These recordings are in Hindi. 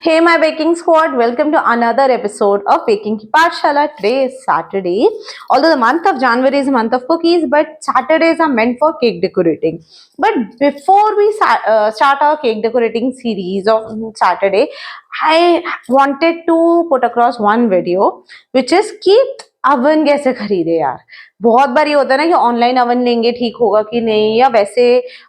Hey, my baking squad, welcome to another episode of Baking Ki Pathshala. Today is Saturday. Although the month of January is a month of cookies, but Saturdays are meant for cake decorating. But before we start our cake decorating series on Saturday, I wanted to put across one video, which is कि अवन कैसे खरीदे यार। बहुत बार ये होता है ना कि ऑनलाइन अवन लेंगे ठीक होगा कि नहीं, या वैसे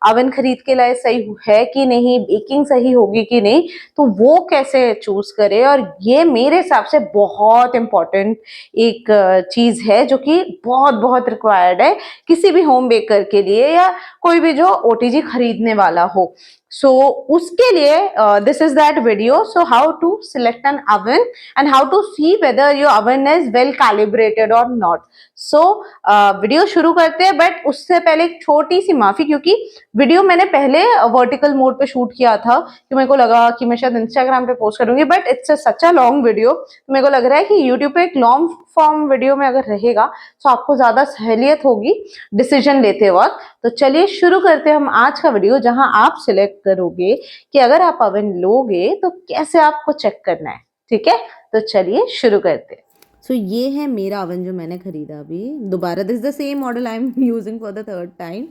अवन खरीद के लाए सही है कि नहीं, बेकिंग सही होगी कि नहीं, तो वो कैसे चूज करे। और ये मेरे हिसाब से बहुत इंपॉर्टेंट एक चीज है जो कि बहुत बहुत रिक्वायर्ड है किसी भी होम बेकर के लिए या कोई भी जो ओटीजी खरीदने वाला हो। सो उसके लिए this is that video. So how to select an oven and how to see whether your oven is well calibrated or not. So video शुरू करते हैं, बट उससे पहले एक छोटी सी माफी, क्योंकि वीडियो मैंने पहले वर्टिकल मोड पे शूट किया था कि मेरे को लगा कि मैं शायद इंस्टाग्राम पे पोस्ट करूंगी, but it's such a long video. तो मेरे को लग रहा है कि यूट्यूब पे एक लॉन्ग फॉर्म वीडियो में अगर रहेगा तो आपको ज्यादा सहलियत होगी डिसीजन लेते वक्त। तो चलिए शुरू करते हैं हम आज का वीडियो, जहां आप सिलेक्ट करोगे कि अगर आप ओवन लोगे तो कैसे आपको चेक करना है। ठीक है, तो चलिए शुरू करते हैं। सो ये है मेरा ओवन जो मैंने खरीदा अभी दोबारा। This the same model I am using for the third time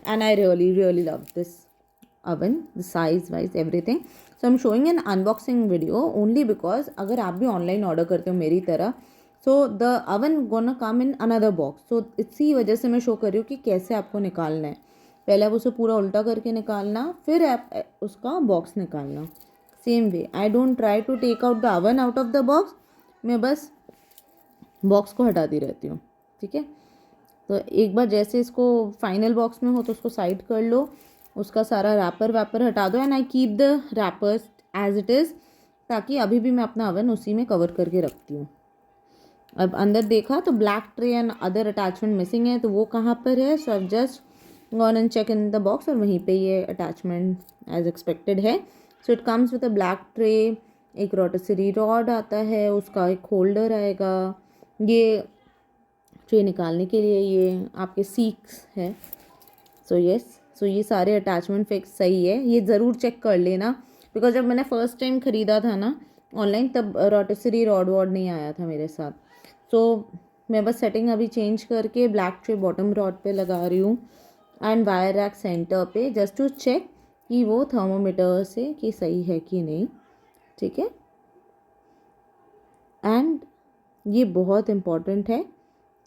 and I really love this oven, the size wise everything. So I'm showing an unboxing video only because अगर आप भी ऑनलाइन ऑर्डर करते हो मेरी तरह, so the oven gonna come in another box. So इसी वजह से मैं शो कर रही हूँ कि कैसे आपको निकालना है। पहले आप उसे पूरा उल्टा करके निकालना, फिर आप उसका बॉक्स निकालना। Same way I don't try to take out the oven out of the box, मैं बस बॉक्स को हटाती रहती हूँ। ठीक है, तो एक बार जैसे इसको फाइनल बॉक्स में हो तो उसको साइड कर लो, उसका सारा रैपर वैपर हटा दो, and I keep the wrappers as it is, ताकि अभी भी मैं अपना ओवन उसी में कवर करके रखती हूँ। अब अंदर देखा तो black tray and other attachment missing है, तो वो कहाँ पर है। So I just gone and check in the box, और वहीं पे ये अटैचमेंट एज एक्सपेक्टेड है। So it comes with a black tray, एक रोटिसरी रॉड आता है, उसका एक होल्डर आएगा, ये ट्रे निकालने के लिए ये आपके सीक्स है। सो ये सारे अटैचमेंट फिक्स सही है। ये ज़रूर चेक कर लेना, बिकॉज जब मैंने फ़र्स्ट टाइम ख़रीदा था ना ऑनलाइन, तब रोटिसरी रॉड वॉड नहीं आया था मेरे साथ। सो मैं बस सेटिंग अभी चेंज करके ब्लैक ट्रे बॉटम रॉड पे लगा रही हूँ एंड वायर रैक सेंटर पे, जस्ट टू चेक कि वो थर्मोमीटर से कि सही है कि नहीं। ठीक है, एंड ये बहुत इम्पॉर्टेंट है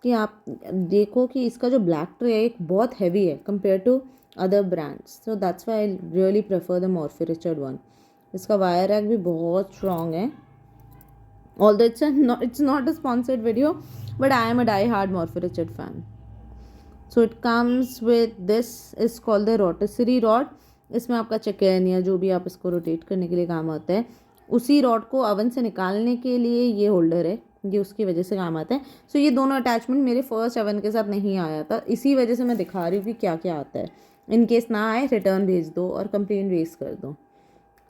कि आप देखो कि इसका जो ब्लैक ट्रे है एक बहुत हैवी है compare to other brands, so that's why I really prefer the Morphy Richard one. इसका वायर रैक भी बहुत स्ट्रॉन्ग है, although it's not a sponsored video, but I am a die hard Morphy Richard fan. So it comes with this is called the rotisserie rod. इसमें आपका चिकन या जो भी आप इसको रोटेट करने के लिए काम आता है, उसी रॉड को ओवन से निकालने के लिए ये होल्डर है, ये उसकी वजह से काम आता है। सो ये दोनों अटैचमेंट मेरे फर्स्ट ओवन के साथ नहीं आया था, इसी वजह से मैं दिखा रही हूँ कि क्या क्या आता है। इन केस ना आए रिटर्न भेज दो और कंप्लेन रेज कर दो।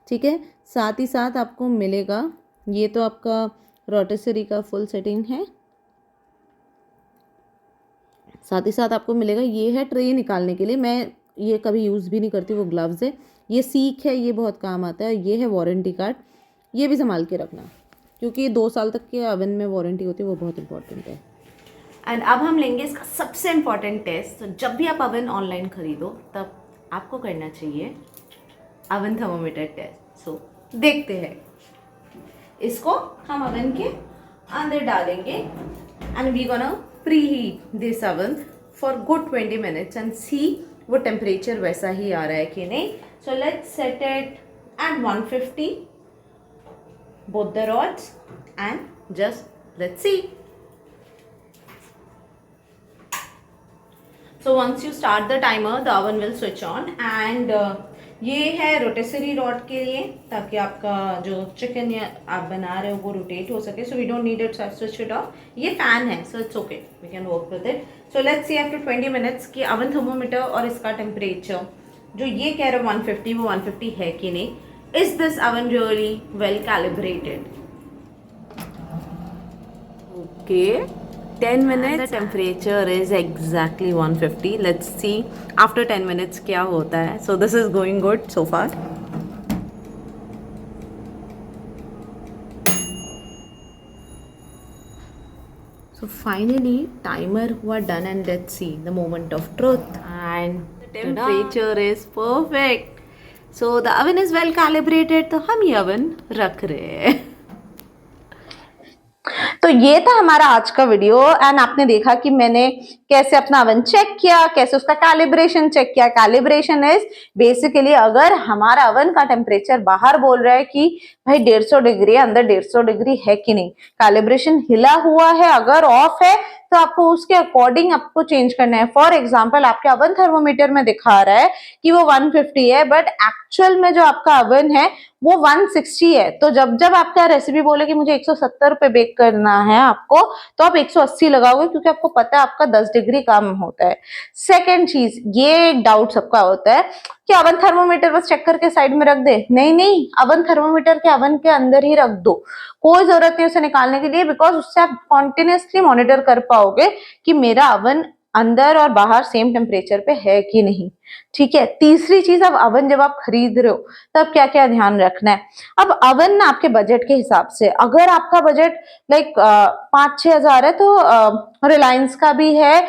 ठीक है, साथ ही साथ आपको मिलेगा, ये तो आपका रोटिसरी का फुल सेटिंग है, साथ ही साथ आपको मिलेगा ये है ट्रे निकालने के लिए। मैं ये कभी यूज़ भी नहीं करती, वो ग्लव्स है। ये सीख है, ये बहुत काम आता है। ये है वारंटी कार्ड, ये भी संभाल के रखना, क्योंकि 2 साल तक के ओवन में वारंटी होती है, वो बहुत इंपॉर्टेंट है। एंड अब हम लेंगे इसका सबसे इम्पॉर्टेंट टेस्ट। तो जब भी आप ओवन ऑनलाइन खरीदो तब आपको करना चाहिए ओवन थर्मोमीटर टेस्ट। सो देखते हैं, इसको हम ओवन के अंदर डालेंगे and we gonna preheat this oven for good 20 minutes and see वो टेम्परेचर वैसा ही आ रहा है कि नहीं। So let's set it at 150 both the rods and just let's see. So once you start the timer, the oven will switch on and ये है रोटिसरी रॉड के लिए, ताकि आपका जो चिकन या आप बना रहे हो वो रोटेट हो सके। So we don't need it switch it off. ये फैन है, so it's okay, we can work with it. So let's see after 20 minutes की ओवन थर्मोमीटर और इसका टेम्परेचर जो ये कह रहे हो 150, वो 150 है कि नहीं। Is this oven really well calibrated? Okay, 10 minutes. The temperature is exactly 150. Let's see after 10 minutes क्या होता है. So this is going good so far. So finally, timer हुआ done and let's see the moment of truth. And the temperature is perfect. So the oven is well calibrated. तो हम ये oven रख रहे हैं. तो ये था हमारा आज का वीडियो एंड आपने देखा कि मैंने कैसे अपना अवन चेक किया, कैसे उसका कैलिब्रेशन चेक किया. कैलिब्रेशन इज बेसिकली अगर हमारा अवन का टेम्परेचर बाहर बोल रहा है कि भाई 150 डिग्री है, अंदर 150 डिग्री है कि नहीं, कैलिब्रेशन हिला हुआ है, अगर ऑफ है तो आपको उसके अकॉर्डिंग आपको चेंज करना है. फॉर एग्जाम्पल आपके अवन थर्मोमीटर में दिखा रहा है कि वो 150 है, बट एक्चुअल में जो आपका अवन है वो 160 है. तो जब जब आपका रेसिपी बोले कि मुझे 170 पे बेक करना है आपको, तो आप 180 लगाओगे क्योंकि आपको पता है आपका 10 डिग्री कम होता है. सेकेंड चीज, ये एक डाउट सबका होता है कि अवन थर्मोमीटर बस चेक करके साइड में रख दे. नहीं नहीं, अवन थर्मोमीटर के अवन के अंदर ही रख दो, कोई जरूरत नहीं उसे निकालने के लिए, बिकॉज उससे आप कॉन्टिन्यूसली मॉनिटर कर पाओगे कि मेरा अवन अंदर और बाहर सेम टेम्परेचर पे है कि नहीं. ठीक है. तीसरी चीज, अब अवन जब आप खरीद रहे हो तब क्या क्या ध्यान रखना है. अब अवन ना आपके बजट के हिसाब से, अगर आपका बजट लाइक 5-6 हजार है तो रिलायंस का भी है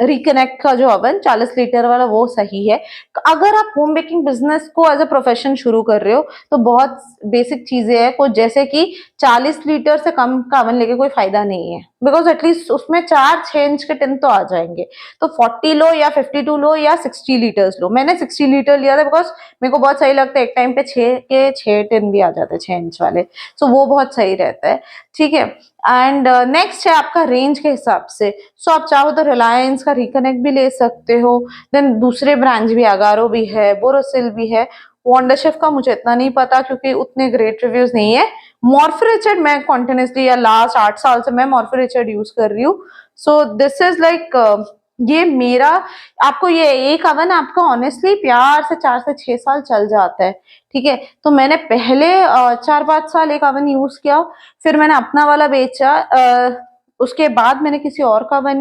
रिकनेक्ट का जो अवन 40 लीटर वाला, वो सही है. अगर आप होम बेकिंग बिजनेस को एज अ प्रोफेशन शुरू कर रहे हो तो बहुत बेसिक चीजें हैं कुछ, जैसे कि 40 लीटर से कम का अवन लेके कोई फायदा नहीं है, बिकॉज एटलीस्ट उसमें 4-6 इंच के टिन तो आ जाएंगे. तो 40 लो या 52 लो या 60 लीटर्स लो. मैंने 60 लीटर लिया था बिकॉज मेरे को बहुत सही लगता है. एक टाइम पे 6 टिन भी आ जाते हैं 6 इंच वाले, सो वो बहुत सही रहता है. ठीक है. एंड नेक्स्ट है आपका रेंज के हिसाब से. सो आप चाहो तो रिलायंस का रिकनेक्ट भी ले सकते हो. देन दूसरे ब्रांड्स भी, अगारो भी है, बोरोसिल भी है. वंडरशेफ का मुझे इतना नहीं पता क्योंकि उतने ग्रेट रिव्यूज नहीं है. मॉर्फी रिचर्ड मैं कॉन्टिन्यूसली या लास्ट 8 साल से मैं मॉर्फी रिचर्ड यूज कर रही हूँ. सो दिस इज लाइक ये मेरा, आपको ये एक अवन आपका ऑनेस्टली प्यार से 4 से 6 साल चल जाता है. ठीक है. तो मैंने पहले 4-5 साल एक अवन यूज किया, फिर मैंने अपना वाला बेचा, उसके बाद मैंने किसी और का अवन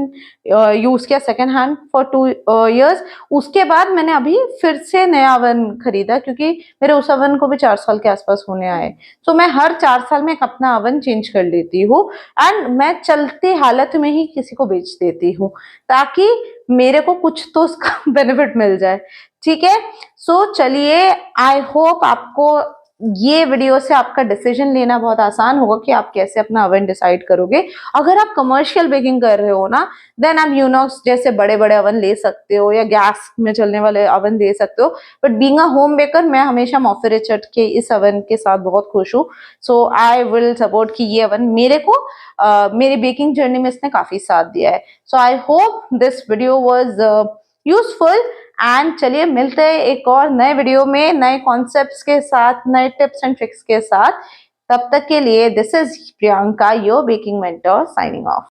यूज किया सेकेंड हैंड फॉर 2 इयर्स. उसके बाद मैंने अभी फिर से नया अवन खरीदा क्योंकि मेरे उस अवन को भी 4 साल के आसपास होने आए. तो मैं हर 4 साल में एक अपना अवन चेंज कर लेती हूँ एंड मैं चलती हालत में ही किसी को बेच देती हूँ ताकि मेरे को कुछ तो उसका बेनिफिट मिल जाए. ठीक है. सो चलिए, आई होप आपको ये वीडियो से आपका डिसीजन लेना बहुत आसान होगा कि आप कैसे अपना अवन डिसाइड करोगे. अगर आप कमर्शियल बेकिंग कर रहे हो ना, देन आप यूनॉक्स जैसे बड़े बड़े अवन ले सकते हो या गैस में चलने वाले अवन ले सकते हो. But being a home baker मैं हमेशा मॉर्फी रिचर्ड के इस अवन के साथ बहुत खुश हूँ. सो आई विल सपोर्ट कि ये अवन मेरे को मेरी बेकिंग जर्नी में इसने काफी साथ दिया है. So I hope this video was useful. And चलिए मिलते हैं एक और नए वीडियो में नए कॉन्सेप्ट्स के साथ, नए टिप्स एंड ट्रिक्स के साथ. तब तक के लिए this is Priyanka, your baking mentor, signing off.